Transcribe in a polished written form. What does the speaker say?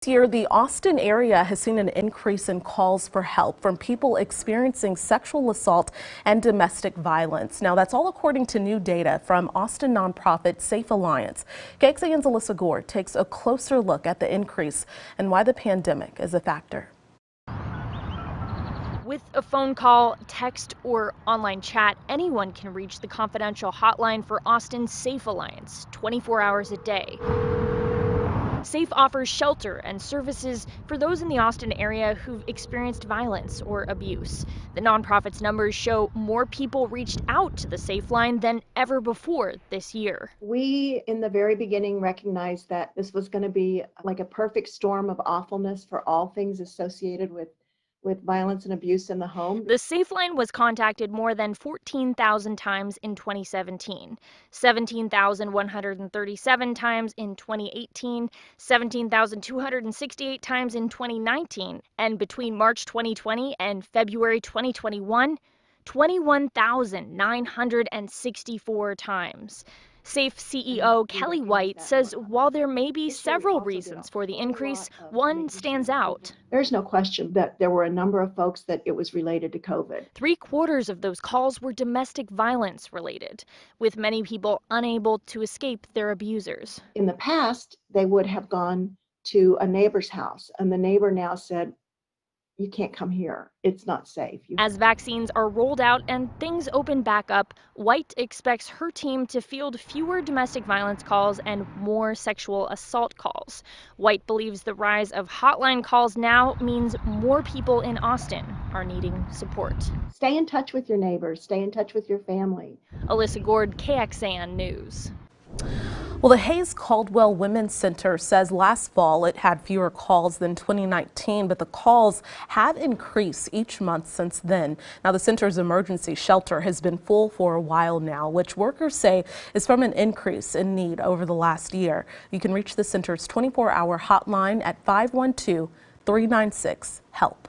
This year, the Austin area has seen an increase in calls for help from people experiencing sexual assault and domestic violence. Now, that's all according to new data from Austin nonprofit Safe Alliance. KXAN's Alyssa Goard takes a closer look at the increase and why the pandemic is a factor. With a phone call, text, or online chat, anyone can reach the confidential hotline for Austin's Safe Alliance 24 hours a day. SAFE offers shelter and services for those in the Austin area who've experienced violence or abuse. The nonprofit's numbers show more people reached out to the SAFE line than ever before this year. We, in the very beginning, recognized that this was going to be like a perfect storm of awfulness for all things associated with violence and abuse in the home. The SAFE line was contacted more than 14,000 times in 2017, 17,137 times in 2018, 17,268 times in 2019, and between March 2020 and February 2021, 21,964 times. SAFE CEO Kelly White says while there may be several reasons for the increase, one stands out. There's no question that there were a number of folks that it was related to COVID. 3/4 of those calls were domestic violence related, with many people unable to escape their abusers. In the past, they would have gone to a neighbor's house, and the neighbor now said, "You can't come here. It's not safe." As vaccines are rolled out and things open back up, White expects her team to field fewer domestic violence calls and more sexual assault calls. White believes the rise of hotline calls now means more people in Austin are needing support. Stay in touch with your neighbors. Stay in touch with your family. Alyssa Goard, KXAN News. Well, the Hayes-Caldwell Women's Center says last fall it had fewer calls than 2019, but the calls have increased each month since then. Now, the center's emergency shelter has been full for a while now, which workers say is from an increase in need over the last year. You can reach the center's 24-hour hotline at 512-396-HELP.